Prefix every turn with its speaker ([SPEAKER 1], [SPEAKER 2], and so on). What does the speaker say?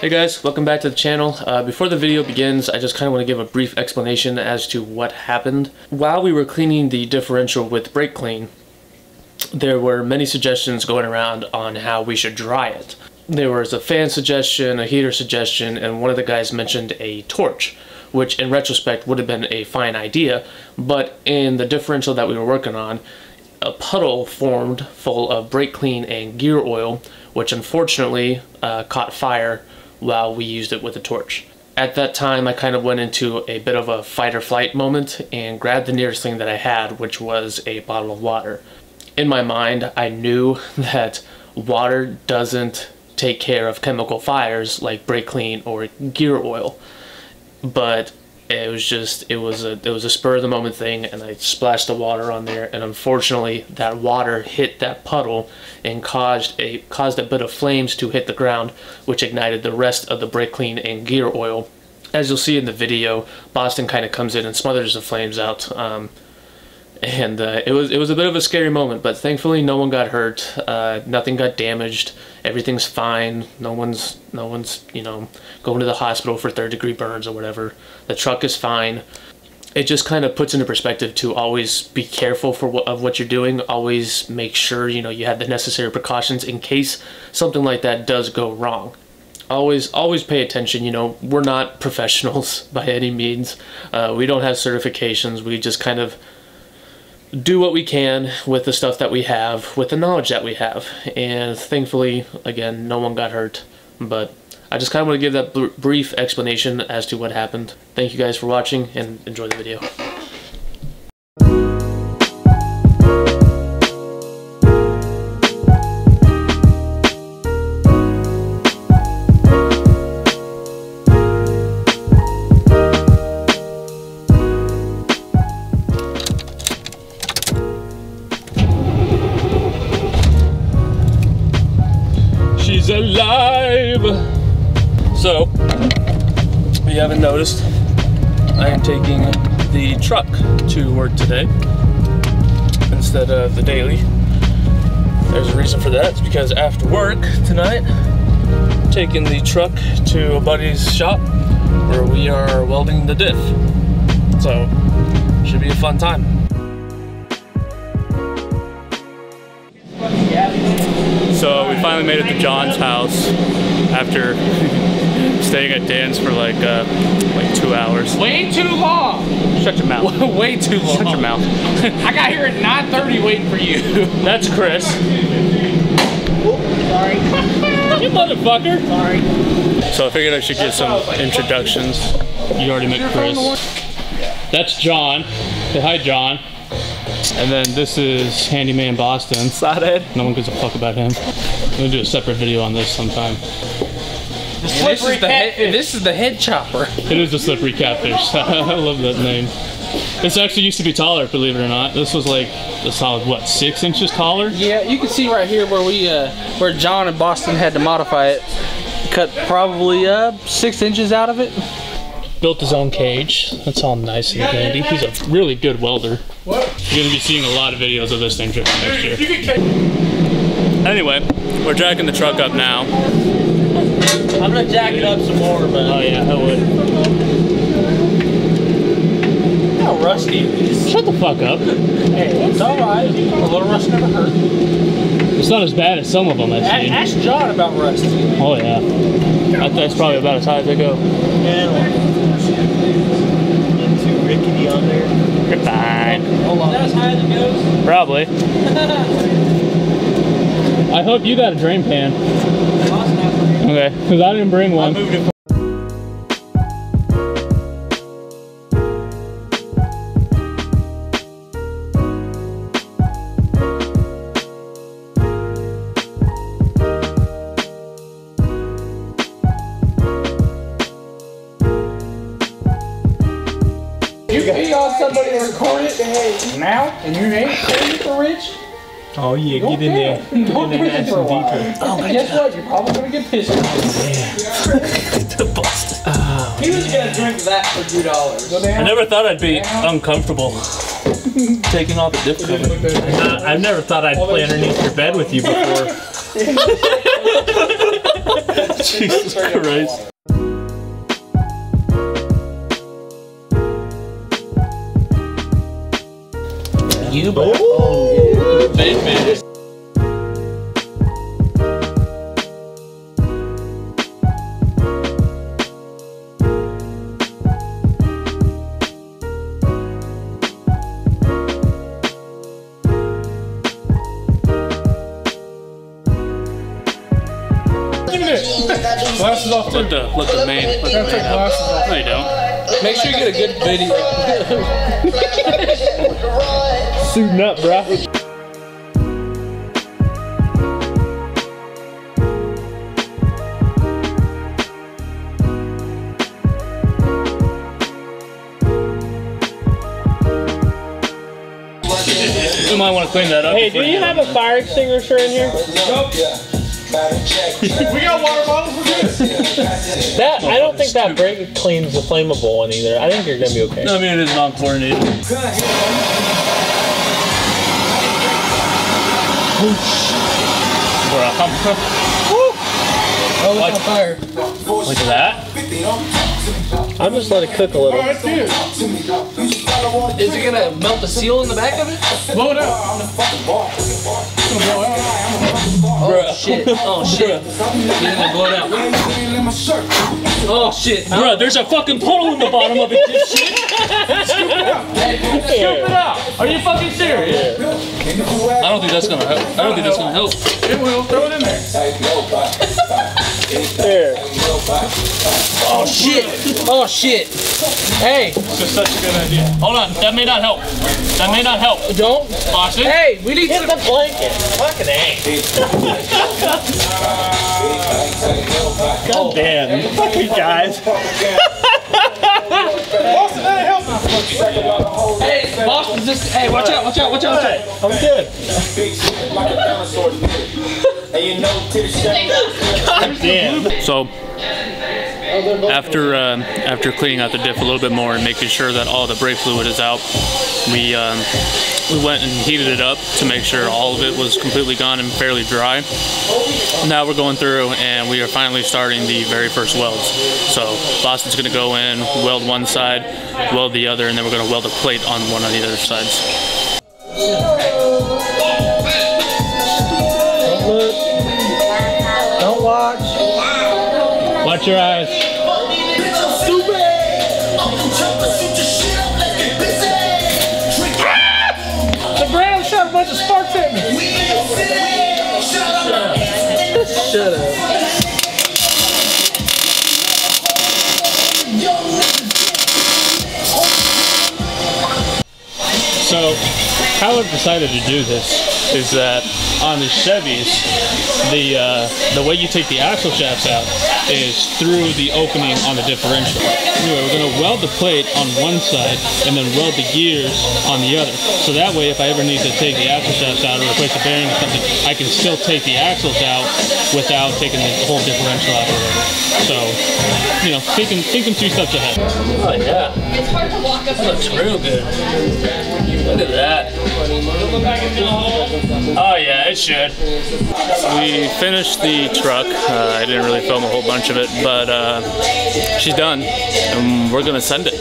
[SPEAKER 1] Hey guys, welcome back to the channel. Before the video begins, I just kind of want to give a brief explanation as to what happened. While we were cleaning the differential with brake clean, there were many suggestions going around on how we should dry it. There was a fan suggestion, a heater suggestion, and one of the guys mentioned a torch, which in retrospect would have been a fine idea, but in the differential that we were working on, a puddle formed full of brake clean and gear oil, which unfortunately caught fire while we used it with a torch. At that time, I kind of went into a bit of a fight or flight moment and grabbed the nearest thing that I had, which was a bottle of water. In my mind, I knew that water doesn't take care of chemical fires like brake clean or gear oil, but it was a spur of the moment thing, and I splashed the water on there, and unfortunately that water hit that puddle and caused a bit of flames to hit the ground, which ignited the rest of the brake clean and gear oil. As you'll see in the video, Boston kind of comes in and smothers the flames out, and it was a bit of a scary moment, but thankfully no one got hurt, nothing got damaged, everything's fine, no one's you know, going to the hospital for third-degree burns or whatever. The truck is fine. It just kind of puts into perspective to always be careful of what you're doing. Always make sure, you know, you have the necessary precautions in case something like that does go wrong. Always pay attention. You know, we're not professionals by any means. We don't have certifications. We just kind of do what we can with the stuff that we have, with the knowledge that we have. And thankfully, again, no one got hurt, but I just kind of want to give that brief explanation as to what happened. Thank you guys for watching, and enjoy the video. She's alive! So, if you haven't noticed, I am taking the truck to work today instead of the daily. There's a reason for that. It's because after work tonight, I'm taking the truck to a buddy's shop where we are welding the diff. So, should be a fun time. So we finally made it to John's house after staying at Dan's for like 2 hours.
[SPEAKER 2] Way too long!
[SPEAKER 1] Shut your mouth.
[SPEAKER 2] Way too long.
[SPEAKER 1] Shut your mouth.
[SPEAKER 2] I got here at 9:30 waiting for you.
[SPEAKER 1] That's Chris.
[SPEAKER 2] Oh, sorry.
[SPEAKER 1] You motherfucker.
[SPEAKER 2] Sorry.
[SPEAKER 1] So I figured I should get some introductions. You already met Chris. That's John. Say hi, John. And then this is Handyman Boston.
[SPEAKER 2] Excited.
[SPEAKER 1] No one gives a fuck about him. I'm gonna do a separate video on this sometime.
[SPEAKER 2] This is the head chopper.
[SPEAKER 1] It is the slippery catfish. I love that name. This actually used to be taller, believe it or not. This was like a solid, what, 6 inches taller?
[SPEAKER 2] Yeah, you can see right here where we, where John and Boston had to modify it. Cut probably 6 inches out of it.
[SPEAKER 1] Built his own cage. That's all nice and handy. He's a really good welder. What? You're gonna be seeing a lot of videos of this thing drifting next year. Anyway, we're jacking the truck up now.
[SPEAKER 2] I'm gonna jack it up some more, but
[SPEAKER 1] oh yeah, I would.
[SPEAKER 2] How rusty it is.
[SPEAKER 1] Shut the fuck up.
[SPEAKER 2] Hey, it's alright. A little rust never hurt.
[SPEAKER 1] It's not as bad as some of them I've seen.
[SPEAKER 2] Ask John about rust.
[SPEAKER 1] Oh yeah. That's probably about as high as I go.
[SPEAKER 2] Yeah. Too rickety on there.
[SPEAKER 1] You're fine.
[SPEAKER 2] Hold on. Is that as high as it goes?
[SPEAKER 1] Probably. I hope you got a drain pan. Okay, because I didn't bring one.
[SPEAKER 2] You pee on somebody and record it, hey, now, and you ain't paying for Rich?
[SPEAKER 3] Oh yeah, get in there. Get in there and add some detail.
[SPEAKER 2] Oh my Guess what? You're probably gonna get pissed.
[SPEAKER 3] Oh,
[SPEAKER 2] he was gonna drink that for $2.
[SPEAKER 1] I never thought I'd be uncomfortable taking off the dip cover.
[SPEAKER 3] I've never thought I'd play underneath your bed with you before.
[SPEAKER 1] Jesus Christ.
[SPEAKER 2] You bet. Oh, baby.
[SPEAKER 3] Glasses off too.
[SPEAKER 1] Let the main.
[SPEAKER 3] Gotta take glasses off.
[SPEAKER 1] No, you don't.
[SPEAKER 2] Make sure you get a good video.
[SPEAKER 3] Suiting up, bruh.
[SPEAKER 1] You might want to clean that up.
[SPEAKER 4] Hey, do you have a fire extinguisher in here?
[SPEAKER 3] Nope. We got water bottles, we're good.
[SPEAKER 4] That I don't think that brake cleans the flammable one either. I think you're gonna be okay.
[SPEAKER 1] No, I mean it is non-chlorinated.
[SPEAKER 2] Oh, it's on fire.
[SPEAKER 1] Look at that.
[SPEAKER 4] I'll just let it cook a little.
[SPEAKER 3] Alright, dude.
[SPEAKER 2] Is it gonna melt the seal in the back of it?
[SPEAKER 3] Blow it out.
[SPEAKER 2] Oh shit. Oh shit. You're gonna blow it out. Oh shit.
[SPEAKER 1] Bro, there's a fucking puddle in the bottom of it, dipshit. Scoop it out. Are you fucking serious? I don't think that's gonna help. I don't think that's gonna help.
[SPEAKER 3] It will. Throw it in there.
[SPEAKER 4] There.
[SPEAKER 2] Oh shit. Oh shit. Hey.
[SPEAKER 3] It's just such a good idea.
[SPEAKER 1] Hold on, that may not help. That may not help.
[SPEAKER 2] Don't.
[SPEAKER 1] Boston?
[SPEAKER 2] Hey, we need
[SPEAKER 4] Get
[SPEAKER 2] to.
[SPEAKER 4] the blanket. Fucking A.
[SPEAKER 1] God damn. Fucking guys.
[SPEAKER 3] Boston, that help me.
[SPEAKER 2] Hey, Boston's just. Hey, watch out, watch out, watch out.
[SPEAKER 4] I'm good.
[SPEAKER 1] God damn. So, after cleaning out the diff a little bit more and making sure that all the brake fluid is out, we went and heated it up to make sure all of it was completely gone and fairly dry. Now we're going through and we are finally starting the very first welds. So Boston's gonna go in, weld one side, weld the other, and then we're gonna weld a plate on one of the other sides.
[SPEAKER 4] Don't look. Don't watch.
[SPEAKER 1] Watch your eyes.
[SPEAKER 3] The ground shot a bunch of sparks at me.
[SPEAKER 2] Shut up.
[SPEAKER 1] So, how I've decided to do this is that on the Chevys, the way you take the axle shafts out is through the opening on the differential. Anyway, we're going to weld the plate on one side and then weld the gears on the other. So that way, if I ever need to take the axle shafts out or replace a bearing or something, I can still take the axles out without taking the whole differential out of it. So, you know, thinking 2 steps ahead. Oh yeah, that looks real good. Look at that. Oh yeah, it should. We finished the truck. I didn't really film a whole bunch of it, but she's done, and we're gonna send it.